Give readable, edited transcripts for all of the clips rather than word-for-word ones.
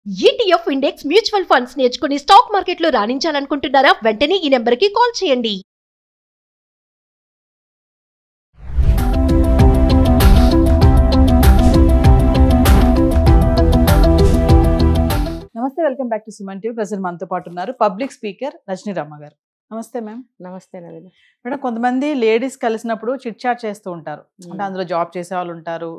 ETF index mutual funds నేర్చుకుని stock మార్కెట్లో రాణించాలనుకుంటున్నారా? వెంటనే ఈ నెంబర్కి కాల్ చేయండి. నమస్తే, welcome back to Suman TV. Present మనతో పాటు ఉన్నారు పబ్లిక్ స్పీకర్ రజనీ రమ్మ గారు. నమస్తే మ్యామ్. నమస్తే నవీన. మేడం, కొంతమంది లేడీస్ కలిసినప్పుడు చిట్ చాట్ చేస్తూ ఉంటారు. అంటే అందులో జాబ్ చేసే వాళ్ళు ఉంటారు,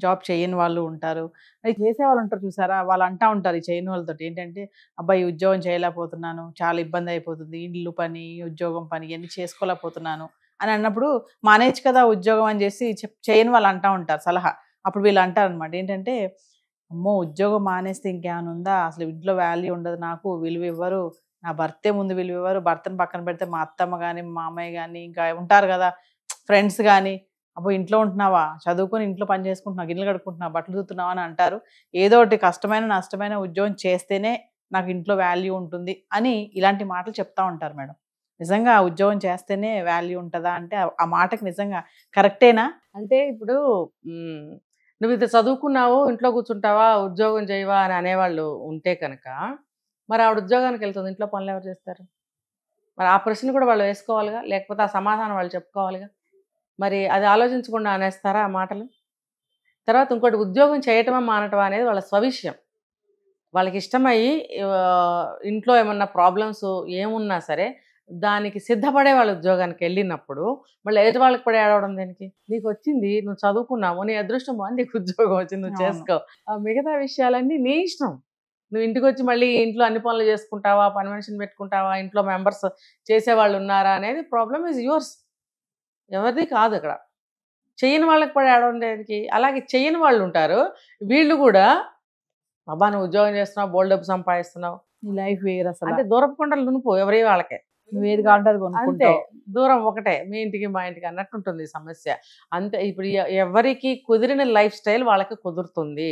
జాబ్ చేయని వాళ్ళు ఉంటారు, అది చేసే వాళ్ళు ఉంటారు. చూసారా, వాళ్ళు అంటా ఉంటారు ఈ చేయని వాళ్ళతో ఏంటంటే, అబ్బాయి ఉద్యోగం చేయలేకపోతున్నాను, చాలా ఇబ్బంది అయిపోతుంది, ఇల్లు పని ఉద్యోగం పని ఇవన్నీ చేసుకోలేకపోతున్నాను అని అన్నప్పుడు, మానేచ్చు కదా ఉద్యోగం అని చేసి చేయని వాళ్ళు అంటా ఉంటారు సలహా. అప్పుడు వీళ్ళు అంటారు అనమాట ఏంటంటే, అమ్మో ఉద్యోగం మానేస్తే ఇంకేమైనా ఉందా, అసలు ఇంట్లో వాల్యూ ఉండదు, నాకు విలువ ఇవ్వరు, నా భర్తే ముందు విలువ ఇవ్వరు, భర్తను పక్కన పెడితే మా అత్తమ్మ కానీ మా మామయ్య కానీ ఇంకా ఉంటారు కదా ఫ్రెండ్స్ కానీ, అబ్బో ఇంట్లో ఉంటున్నావా, చదువుకొని ఇంట్లో పని చేసుకుంటున్నావు, గిన్నెలు కడుక్కుంటున్నావు, బట్టలు చూస్తున్నావా అని అంటారు. ఏదో ఒకటి కష్టమైన నష్టమైన ఉద్యోగం చేస్తేనే నాకు ఇంట్లో వాల్యూ ఉంటుంది అని ఇలాంటి మాటలు చెప్తా ఉంటారు మేడం. నిజంగా ఉద్యోగం చేస్తేనే వాల్యూ ఉంటుందా అంటే ఆ మాటకి నిజంగా కరెక్టేనా? అంటే ఇప్పుడు నువ్వు ఇది చదువుకున్నావు, ఇంట్లో కూర్చుంటావా, ఉద్యోగం చేయవా అని అనేవాళ్ళు ఉంటే కనుక, మరి ఆవిడ ఉద్యోగానికి వెళ్తుంది, ఇంట్లో పనులు ఎవరు చేస్తారు? మరి ఆ ప్రశ్న కూడా వాళ్ళు వేసుకోవాలిగా, లేకపోతే ఆ సమాధానం వాళ్ళు చెప్పుకోవాలిగా. మరి అది ఆలోచించకుండా అనేస్తారా ఆ మాటలు? తర్వాత ఇంకోటి, ఉద్యోగం చేయటమా మానటమా అనేది వాళ్ళ స్వవిషయం. వాళ్ళకి ఇష్టమయ్యి ఇంట్లో ఏమన్నా ప్రాబ్లమ్స్ ఏమున్నా సరే దానికి సిద్ధపడే వాళ్ళ ఉద్యోగానికి వెళ్ళినప్పుడు మళ్ళీ ఎదుటి వాళ్ళకి పడే ఏడవడం దేనికి? నీకు వచ్చింది, నువ్వు చదువుకున్నావు, నీ అదృష్టం బాగుంది, నీకు ఉద్యోగం వచ్చింది, నువ్వు చేసుకో. ఆ మిగతా విషయాలన్నీ నీ ఇష్టం. నువ్వు ఇంటికి వచ్చి మళ్ళీ ఇంట్లో అన్ని పనులు చేసుకుంటావా, పని మనిషిని పెట్టుకుంటావా, ఇంట్లో మెంబర్స్ చేసేవాళ్ళు ఉన్నారా అనేది ప్రాబ్లమ్ ఈజ్ యువర్స్, ఎవరిది కాదు. అక్కడ చెయ్యని వాళ్ళకి పడే ఏడవడం దేనికి? అలాగే చెయ్యని వాళ్ళు ఉంటారు, వీళ్ళు కూడా అబ్బా నువ్వు ఉద్యోగం చేస్తున్నావు, బోల్డ్ డబ్బు సంపాదిస్తున్నావు, నీ లైఫ్ వేరు అసలు, అంటే దూరపు కొండలు నునుపు ఎవరి వాళ్ళకే, నువ్వు ఏది కావాలంటే అది అంతే, కొనుక్కుంటావు. దూరం ఒకటే, మీ ఇంటికి మా ఇంటికి అన్నట్టు ఉంటుంది సమస్య. అంతే. ఇప్పుడు ఎవరికి కుదిరిన లైఫ్ స్టైల్ వాళ్ళకి కుదురుతుంది.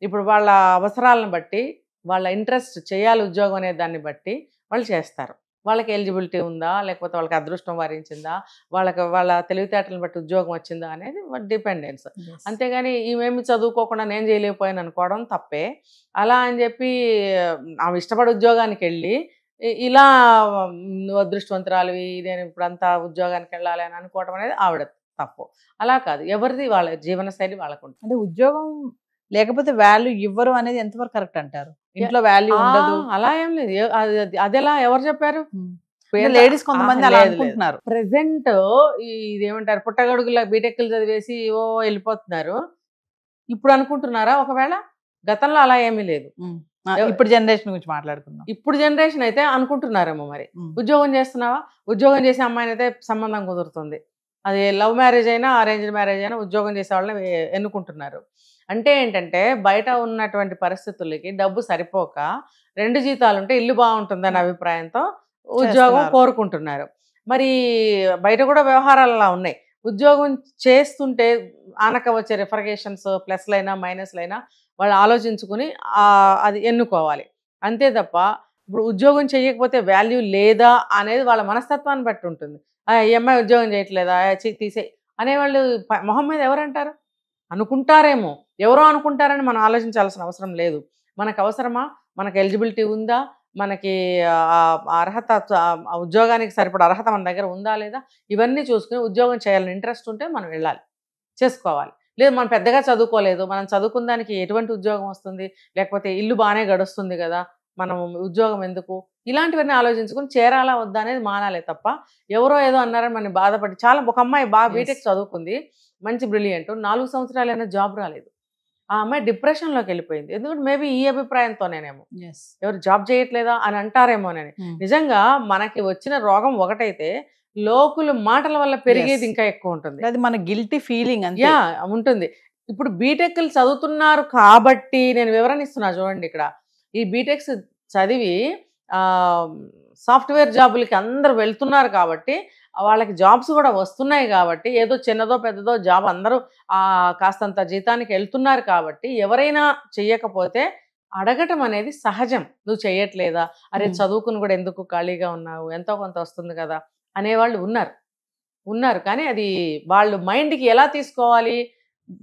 ఇప్పుడు వాళ్ళ అవసరాలను బట్టి, వాళ్ళ ఇంట్రెస్ట్, చేయాలి ఉద్యోగం అనే దాన్ని బట్టి వాళ్ళు చేస్తారు. వాళ్ళకి ఎలిజిబిలిటీ ఉందా, లేకపోతే వాళ్ళకి అదృష్టం వరించిందా, వాళ్ళ తెలివితేటలను బట్టి ఉద్యోగం వచ్చిందా అనేది డిపెండెన్స్. అంతేగాని ఈమెమి చదువుకోకుండా నేను చేయలేకపోయాను అనుకోవడం తప్పే. అలా అని చెప్పి ఆమె ఇష్టపడి ఉద్యోగానికి వెళ్ళి ఇలా నువ్వు అదృష్టవంతురాలివి, నేను ఇప్పుడంతా ఉద్యోగానికి వెళ్ళాలి అని అనుకోవడం అనేది ఆవిడ తప్పు. అలా కాదు, ఎవరిది వాళ్ళ జీవన శైలి వాళ్ళకు ఉంటుంది. అంటే ఉద్యోగం లేకపోతే వాల్యూ ఇవ్వరు అనేది ఎంతవరకు కరెక్ట్ అంటారు? ఇంట్లో వాల్యూ ఉండదు అలా ఏం లేదు. అదెలా, ఎవరు చెప్పారు? లేడీస్ కొంతమంది అలా అనుకుంటున్నారు. ప్రెసెంట్ ఇదేమంటారు, పుట్టగడుగుల బీటెక్లు చదివేసి వెళ్ళిపోతున్నారు. ఇప్పుడు అనుకుంటున్నారా? ఒకవేళ గతంలో అలా ఏమీ లేదు. ఇప్పుడు జనరేషన్ గురించి మాట్లాడుకుందాం. ఇప్పుడు జనరేషన్ అయితే అనుకుంటున్నారేమో మరి, ఉద్యోగం చేస్తున్నావా, ఉద్యోగం చేసే అమ్మాయిని అయితే సంబంధం కుదురుతుంది. అది లవ్ మ్యారేజ్ అయినా అరేంజ్డ్ మ్యారేజ్ అయినా ఉద్యోగం చేసే వాళ్ళని ఎన్నుకుంటున్నారు. అంటే ఏంటంటే, బయట ఉన్నటువంటి పరిస్థితులకి డబ్బు సరిపోక 2 జీతాలు ఉంటే ఇల్లు బాగుంటుందనే అభిప్రాయంతో ఉద్యోగం కోరుకుంటున్నారు. మరి బయట కూడా వ్యవహారాలు అలా ఉన్నాయి. ఉద్యోగం చేస్తుంటే ఆనక వచ్చే రిఫర్గేషన్స్ ప్లస్లైనా మైనస్లైనా వాళ్ళు ఆలోచించుకుని అది ఎన్నుకోవాలి. అంతే తప్ప ఇప్పుడు ఉద్యోగం చేయకపోతే వాల్యూ లేదా అనేది వాళ్ళ మనస్తత్వాన్ని బట్టి ఉంటుంది. ఈ అమ్మాయి ఉద్యోగం చేయట్లేదా, తీసే అనేవాళ్ళు మొహం మీద ఎవరంటారు? అనుకుంటారేమో, ఎవరో అనుకుంటారని మనం ఆలోచించాల్సిన అవసరం లేదు. మనకు అవసరమా, మనకు ఎలిజిబిలిటీ ఉందా, మనకి అర్హత, ఉద్యోగానికి సరిపడ అర్హత మన దగ్గర ఉందా లేదా, ఇవన్నీ చూసుకుని ఉద్యోగం చేయాలని ఇంట్రెస్ట్ ఉంటే మనం వెళ్ళాలి, చేసుకోవాలి. లేదు మనం పెద్దగా చదువుకోలేదు, మనం చదువుకున్న దానికి ఎటువంటి ఉద్యోగం వస్తుంది, లేకపోతే ఇల్లు బాగానే గడుస్తుంది కదా, మనం ఉద్యోగం ఎందుకు, ఇలాంటివన్నీ ఆలోచించుకుని చేరాలా వద్దా అనేది మానాలే తప్ప, ఎవరో ఏదో అన్నారని మనం బాధపడి. చాలా ఒక అమ్మాయి బాగా బీటెక్ చదువుకుంది, మంచి బ్రిలియంట్, 4 సంవత్సరాలైనా జాబ్ రాలేదు. ఆ అమ్మాయి డిప్రెషన్లోకి వెళ్ళిపోయింది. ఎందుకంటే మేబీ ఈ అభిప్రాయంతోనేమో, ఎవరు జాబ్ చేయట్లేదా అని అంటారేమోనని. నిజంగా మనకి వచ్చిన రోగం ఒకటైతే లోకుల మాటల వల్ల పెరిగేది ఇంకా ఎక్కువ ఉంటుంది. అది మన గిల్టీ ఫీలింగ్ ఉంటుంది. ఇప్పుడు బీటెక్లు చదువుతున్నారు కాబట్టి నేను వివరణ ఇస్తున్నా చూడండి. ఇక్కడ ఈ బీటెక్స్ చదివి సాఫ్ట్వేర్ జాబులకి అందరూ వెళ్తున్నారు కాబట్టి, వాళ్ళకి జాబ్స్ కూడా వస్తున్నాయి కాబట్టి, ఏదో చిన్నదో పెద్దదో జాబ్ అందరూ కాస్తంత జీతానికి వెళ్తున్నారు కాబట్టి, ఎవరైనా చెయ్యకపోతే అడగటం అనేది సహజం. నువ్వు చెయ్యట్లేదా, అరే చదువుకుని కూడా ఎందుకు ఖాళీగా ఉన్నావు, ఎంతో కొంత వస్తుంది కదా అనేవాళ్ళు ఉన్నారు. కానీ అది వాళ్ళు మైండ్కి ఎలా తీసుకోవాలి,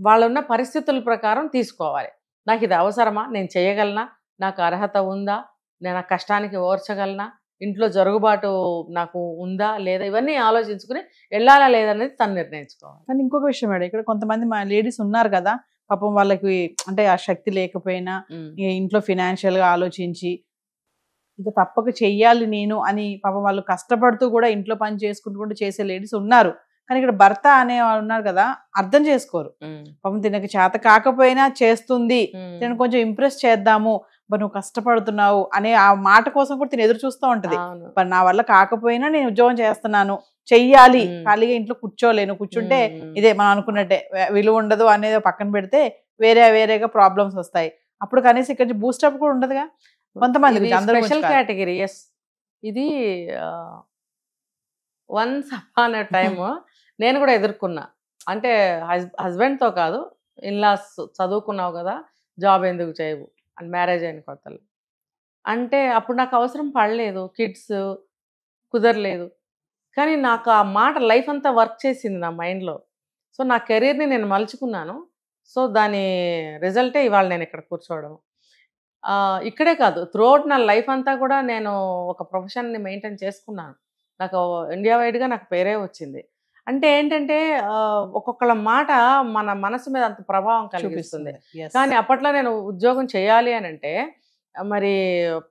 వాళ్ళున్న పరిస్థితుల ప్రకారం తీసుకోవాలి. నాకు ఇది అవసరమా, నేను చేయగలనా, నాకు అర్హత ఉందా, నేను ఆ కష్టానికి ఓర్చగలనా, ఇంట్లో జరుగుబాటు నాకు ఉందా లేదా, ఇవన్నీ ఆలోచించుకుని వెళ్ళాలా లేదనేది తను నిర్ణయించుకోవాలి. కానీ ఇంకొక విషయం మేడం, ఇక్కడ కొంతమంది మా లేడీస్ ఉన్నారు కదా, పాపం వాళ్ళకి అంటే ఆ శక్తి లేకపోయినా ఈ ఇంట్లో ఫినాన్షియల్ గా ఆలోచించి ఇంకా తప్పక చెయ్యాలి నేను అని పాపం వాళ్ళు కష్టపడుతూ కూడా ఇంట్లో పని చేసుకుంటూ కూడా చేసే లేడీస్ ఉన్నారు. కానీ ఇక్కడ భర్త అనే వాళ్ళు ఉన్నారు కదా, అర్థం చేసుకోరు. పాపం తినకి చేత కాకపోయినా చేస్తుంది, నేను కొంచెం ఇంప్రెస్ చేద్దాము, మరి నువ్వు కష్టపడుతున్నావు అనే ఆ మాట కోసం కూడా తిని ఎదురు చూస్తూ ఉంటది. మరి నా వల్ల కాకపోయినా నేను ఉద్యోగం చేస్తున్నాను, చెయ్యాలి, ఖాళీగా ఇంట్లో కూర్చోలేను, కూర్చుంటే ఇదే మనం అనుకున్నట్టే విలువ ఉండదు అనేది పక్కన పెడితే వేరేగా ప్రాబ్లమ్స్ వస్తాయి. అప్పుడు కనీసం ఇక్కడ బూస్టప్ కూడా ఉండదుగా కొంతమంది. Special category. ఎస్, ఇది వన్స్ అపాన్ ఎ టైమ్ నేను కూడా ఎదుర్కొన్నా. అంటే హస్బెండ్తో కాదు, ఇన్లాస్ చదువుకున్నావు కదా జాబ్ ఎందుకు చేయవు అని, మ్యారేజ్ అయిన కొత్తలు. అంటే అప్పుడు నాకు అవసరం పడలేదు, కిడ్స్ కుదరలేదు. కానీ నాకు ఆ మాట లైఫ్ అంతా వర్క్ చేసింది నా మైండ్లో. సో నా కెరీర్ని నేను మలుచుకున్నాను. సో దాని రిజల్టే ఇవాళ నేను ఇక్కడ కూర్చోవడం. ఇక్కడే కాదు, త్రూఅవుట్ నా లైఫ్ అంతా కూడా నేను ఒక ప్రొఫెషన్ని మెయింటైన్ చేసుకున్నాను. నాకు ఇండియా వైడ్గా నాకు పేరే వచ్చింది. అంటే ఏంటంటే ఒక్కొక్కళ్ళ మాట మన మనసు మీద అంత ప్రభావం కలిగిస్తుంది. కానీ అప్పట్లో నేను ఉద్యోగం చేయాలి అని అంటే మరి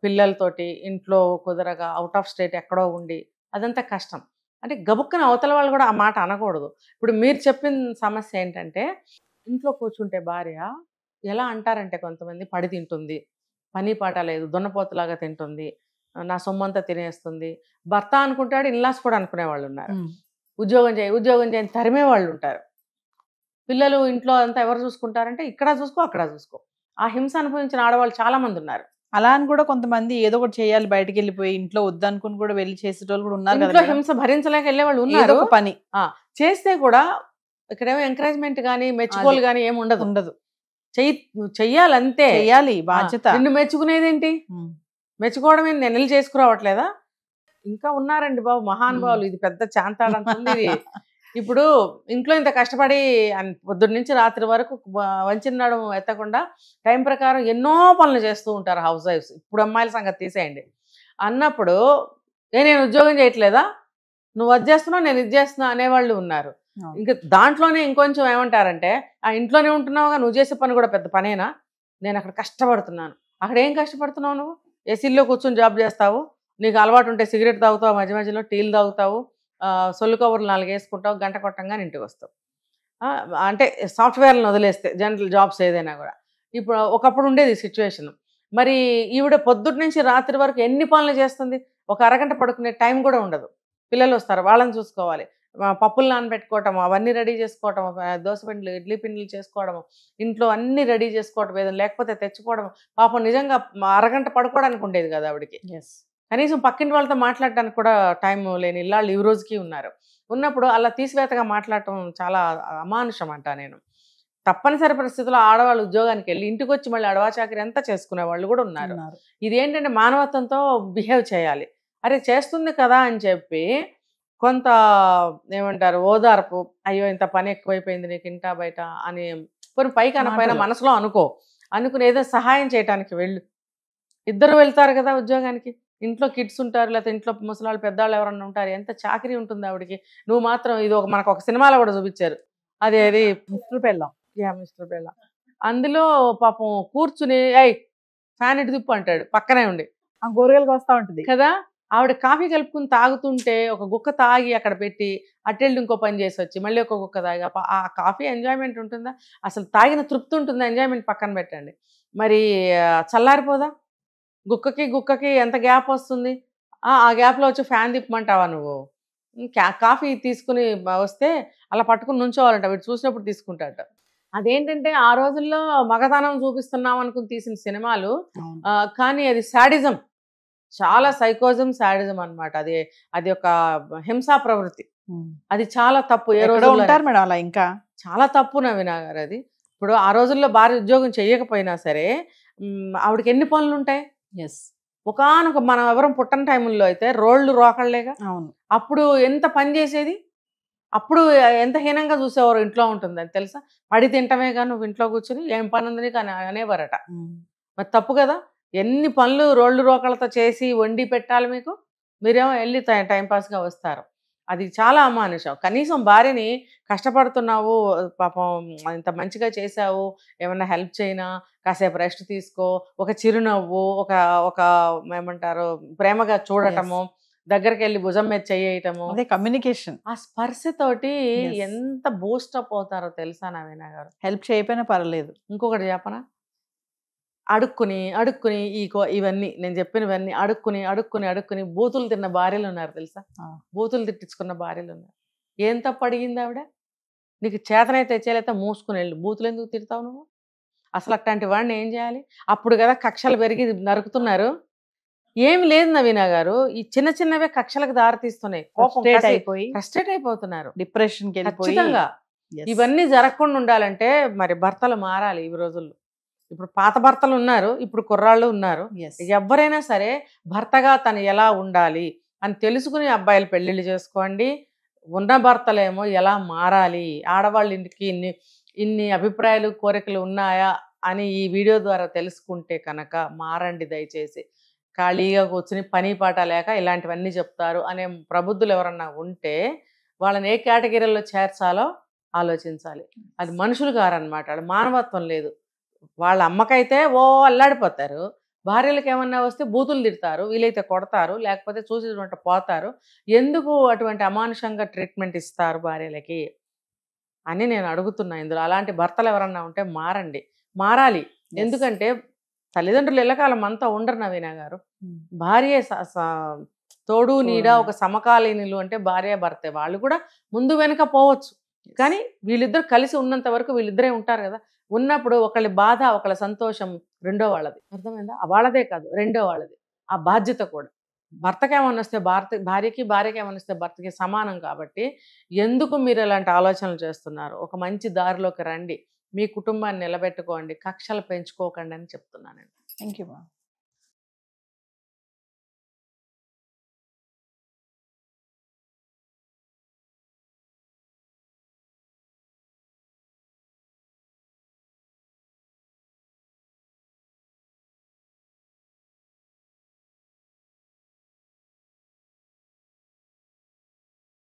పిల్లలతోటి ఇంట్లో కుదరగా అవుట్ ఆఫ్ స్టేట్ ఎక్కడో ఉండి అదంతా కష్టం. అంటే గబుక్కన అవతల వాళ్ళు కూడా ఆ మాట అనకూడదు. ఇప్పుడు మీరు చెప్పిన సమస్య ఏంటంటే, ఇంట్లో కూర్చుంటే భార్య ఎలా అంటారంటే కొంతమంది పడి తింటుంది, పని పాట లేదు, దున్నపోతులాగా తింటుంది, నా సొమ్మంతా తినేస్తుంది. భర్త అనుకుంటాడు, ఇన్లాస్ కూడా అనుకునే వాళ్ళు ఉన్నారు. ఉద్యోగం చేయని తరిమే వాళ్ళు ఉంటారు. పిల్లలు ఇంట్లో అంతా ఎవరు చూసుకుంటారంటే ఇక్కడ చూసుకో అక్కడ చూసుకో. ఆ హింస అనుభవించిన ఆడవాళ్ళు చాలా మంది ఉన్నారు. అలా అని కూడా కొంతమంది ఏదో ఒకటి చేయాలి, బయటకు వెళ్ళిపోయి ఇంట్లో వద్దనుకుని కూడా వెళ్ళి చేసేటోళ్ళు కూడా ఉన్నారు. ఇంట్లో హింస భరించలేక వెళ్ళే వాళ్ళు ఉన్నారు. పని చేస్తే కూడా ఇక్కడేమో ఎంకరేజ్మెంట్ కానీ మెచ్చుకోలు కానీ ఏమి ఉండదు. చెయ్యాలంతే, చెయ్యాలి, బాధ్యత. నిన్ను మెచ్చుకునేదేంటి, మెచ్చుకోవడమే, నేను వెళ్ళి చేసుకురావట్లేదా? ఇంకా ఉన్నారండి బాబు మహానుభావులు. ఇది పెద్ద చాంతాడంతుంది ఇది. ఇప్పుడు ఇంట్లో ఇంత కష్టపడి పొద్దున్న నుంచి రాత్రి వరకు వంచినడం ఎత్తకుండా టైం ప్రకారం ఎన్నో పనులు చేస్తూ ఉంటారు హౌస్ వైఫ్స్. ఇప్పుడు అమ్మాయిల సంగతి తీసేయండి. అన్నప్పుడు నేను ఉద్యోగం చేయట్లేదా, నువ్వు అది చేస్తున్నావు నేను ఇది చేస్తున్నా అనేవాళ్ళు ఉన్నారు. ఇంకా దాంట్లోనే ఇంకొంచెం ఏమంటారంటే, ఆ ఇంట్లోనే ఉంటున్నావుగా, నువ్వు చేసే పని కూడా పెద్ద పనేనా, నేను అక్కడ కష్టపడుతున్నాను. అక్కడ ఏం కష్టపడుతున్నావు నువ్వు? ఏసీల్లో కూర్చొని జాబ్ చేస్తావు, నీకు అలవాటు ఉంటే సిగరెట్ తాగుతావు, మధ్య మధ్యలో టీలు తాగుతావు, సొల్లు కవర్లు 4 వేసుకుంటావు, గంట కొట్టంగానే ఇంటికి వస్తావు. అంటే సాఫ్ట్వేర్లను వదిలేస్తే జనరల్ జాబ్స్ ఏదైనా కూడా. ఇప్పుడు ఒకప్పుడు ఉండేది సిచ్యువేషన్. మరి ఈవిడ పొద్దుటి నుంచి రాత్రి వరకు ఎన్ని పనులు చేస్తుంది? ఒక అరగంట పడుకునే టైం కూడా ఉండదు. పిల్లలు వస్తారు, వాళ్ళని చూసుకోవాలి, పప్పులు నానబెట్టుకోవటం, అవన్నీ రెడీ చేసుకోవటం, దోశ పిండిలు ఇడ్లీ పిండిలు చేసుకోవడం, ఇంట్లో అన్ని రెడీ చేసుకోవటం, ఏదైనా లేకపోతే తెచ్చుకోవడం. పాపం నిజంగా అరగంట పడుకోవడానికి ఉండేది కదా ఆవిడకి. కనీసం పక్కింటి వాళ్ళతో మాట్లాడటానికి కూడా టైం లేని ఇల్లాళ్ళు ఈ రోజుకి ఉన్నారు. ఉన్నప్పుడు అలా తీసివేతగా మాట్లాడటం చాలా అమానుషం అంట. నేను తప్పనిసరి పరిస్థితుల్లో ఆడవాళ్ళు ఉద్యోగానికి వెళ్ళి ఇంటికి వచ్చి మళ్ళీ అడవాచాకరి అంతా చేసుకునే వాళ్ళు కూడా ఉన్నారు. ఇదేంటంటే మానవత్వంతో బిహేవ్ చేయాలి. అరే చేస్తుంది కదా అని చెప్పి కొంత ఏమంటారు ఓదార్పు, అయ్యో ఇంత పని ఎక్కువైపోయింది నీకు ఇంటా బయట అని కొన్ని పైకి అనపైన మనసులో అనుకుని ఏదో సహాయం చేయడానికి వెళ్ళు. ఇద్దరు వెళ్తారు కదా ఉద్యోగానికి, ఇంట్లో కిడ్స్ ఉంటారు, లేకపోతే ఇంట్లో ముసలాళ్ళు పెద్దవాళ్ళు ఎవరన్నా ఉంటారు, ఎంత చాకరీ ఉంటుంది ఆవిడకి. నువ్వు మాత్రం ఇది మనకు ఒక సినిమాలో కూడా చూపించారు, అది మిస్టర్ పెళ్ళాం. మిస్టర్ పెళ్ళాం అందులో పాపం కూర్చుని ఫ్యాన్ ఇటు తిప్పు అంటాడు పక్కనే ఉండి, ఆ గోరగలకు వస్తూ ఉంటుంది కదా. ఆవిడ కాఫీ కలుపుకుని తాగుతుంటే ఒక గుక్క తాగి అక్కడ పెట్టి అట్టెళ్ళి ఇంకో పని చేసి వచ్చి మళ్ళీ ఒక గుక్క తాగి, ఆ కాఫీ ఎంజాయ్మెంట్ ఉంటుందా? అసలు తాగిన తృప్తి ఉంటుందా? ఎంజాయ్మెంట్ పక్కన పెట్టండి. మరి చల్లారిపోదా? గుక్కకి ఎంత గ్యాప్ వస్తుంది? ఆ గ్యాప్లో వచ్చి ఫ్యాన్ తిప్పమంటావా నువ్వు? కాఫీ తీసుకుని వస్తే అలా పట్టుకుని నుంచోవాలంట, వీడు చూసినప్పుడు తీసుకుంటాట. అదేంటంటే ఆ రోజుల్లో మగతనం చూపిస్తున్నాం అనుకుని తీసిన సినిమాలు, కానీ అది శాడిజం, చాలా సైకోజం, శాడిజం అనమాట. అది ఒక హింసా ప్రవృత్తి. అది చాలా తప్పు. ఏ రోజు ఉంటారు మేడం అలా, ఇంకా చాలా తప్పు నవీన గారు. అది ఇప్పుడు ఆ రోజుల్లో భార్య ఉద్యోగం చేయకపోయినా సరే ఆవిడకి ఎన్ని పనులు ఉంటాయి. ఒకనొక మనం ఎవరం పుట్టని టైముల్లో అయితే రోళ్ళు రోకళ్ళేగా. అప్పుడు ఎంత పని చేసేది, అప్పుడు ఎంత హీనంగా చూసేవారు. ఇంట్లో ఉంటుంది అని తెలుసా, పడి తింటమే కానీ నువ్వు ఇంట్లో కూర్చుని ఏం పని ఉంది నీకు అని అనేవారట. మరి తప్పు కదా. ఎన్ని పనులు రోళ్ళు రోకలతో చేసి వండి పెట్టాలి మీకు, మీరేమో వెళ్ళి టైంపాస్గా వస్తారు. అది చాలా అమానుషం. కనీసం భార్యని కష్టపడుతున్నావు, పాపం ఇంత మంచిగా చేసావు, ఏమన్నా హెల్ప్ చేయనా, కాసేపు రెస్ట్ తీసుకో, ఒక చిరునవ్వు, ఒక ఒక ఏమంటారు ప్రేమగా చూడటము, దగ్గరికి వెళ్ళి భుజం మీద చెయ్యటము, అదే కమ్యూనికేషన్. ఆ స్పర్శతోటి Yes. ఎంత బూస్టప్ అవుతారో తెలుసా నవీన గారు. హెల్ప్ చేయకపోయినా పర్లేదు. ఇంకొకటి చెప్పనా, అడుక్కుని అడుక్కుని ఇవన్నీ నేను చెప్పినవన్నీ అడుక్కుని బూతులు తిన్న భార్యలు ఉన్నారు తెలుసా. బూతులు తిట్టించుకున్న భార్యలు ఉన్నారు. ఏం తప్పు అడిగింది ఆవిడ? నీకు చేతనైతే చేయలేతే మూసుకుని వెళ్ళు, బూతులు ఎందుకు తిడతావు నువ్వు? అసలు అట్లాంటి వాడిని ఏం చేయాలి? అప్పుడు కదా కక్షలు పెరిగి నరుకుతున్నారు. ఏమి లేదు నవీన గారు, ఈ చిన్న చిన్నవే కక్షలకు దారితీస్తున్నాయి. కోపం అయిపోయి ఫ్రస్ట్రేట్ అయిపోతున్నారు. డిప్రెషన్కి వెళ్ళిపోయి. ఖచ్చితంగా ఇవన్నీ జరగకుండా ఉండాలంటే మరి భర్తలు మారాలి ఈ రోజుల్లో. ఇప్పుడు పాత భర్తలు ఉన్నారు, ఇప్పుడు కుర్రాళ్ళు ఉన్నారు. ఎవరైనా సరే భర్తగా తను ఎలా ఉండాలి అని తెలుసుకుని అబ్బాయిలు పెళ్ళిళ్ళు చేసుకోండి. ఉన్న భర్తలేమో ఎలా మారాలి, ఆడవాళ్ళ ఇంటికి ఇన్ని అభిప్రాయాలు కోరికలు ఉన్నాయా అని ఈ వీడియో ద్వారా తెలుసుకుంటే కనుక మారండి దయచేసి. ఖాళీగా కూర్చుని పని పాట లేక ఇలాంటివన్నీ చెప్తారు అనే ప్రబుద్ధులు ఎవరన్నా ఉంటే వాళ్ళని ఏ కేటగిరీలో చేర్చాలో ఆలోచించాలి. అది మనుషులు కారనమాట, అది మానవత్వం లేదు. వాళ్ళ అమ్మకైతే అల్లాడిపోతారు, భార్యలకు ఏమన్నా వస్తే బూతులు తిడతారు, వీలైతే కొడతారు, లేకపోతే చూసి పోతారు. ఎందుకు అటువంటి అమానుషంగా ట్రీట్మెంట్ ఇస్తారు భార్యలకి అని నేను అడుగుతున్నా ఇందులో. అలాంటి భర్తలు ఎవరన్నా ఉంటే మారాలి. ఎందుకంటే తల్లిదండ్రులు ఎల్లకాలం అంతా ఉండరు నవీన గారు. భార్య తోడు నీడ ఒక సమకాలీనులు అంటే భార్య భర్తే. వాళ్ళు కూడా ముందు వెనక పోవచ్చు, కానీ వీళ్ళిద్దరు కలిసి ఉన్నంత వరకు వీళ్ళిద్దరే ఉంటారు కదా. ఉన్నప్పుడు ఒకళ్ళ బాధ ఒకళ్ళ సంతోషం రెండో వాళ్ళది, అర్థమైందా? వాళ్ళదే కాదు రెండో వాళ్ళది. ఆ బాధ్యత కూడా భర్తకి ఏమన్నా వస్తే భార్యకి ఏమన్నా వస్తే భర్తకి సమానం. కాబట్టి ఎందుకు మీరు ఇలాంటి ఆలోచనలు చేస్తున్నారు? ఒక మంచి దారిలోకి రండి, మీ కుటుంబాన్ని నిలబెట్టుకోండి, కక్షలు పెంచుకోకండి అని చెప్తున్నానండి. Thank you.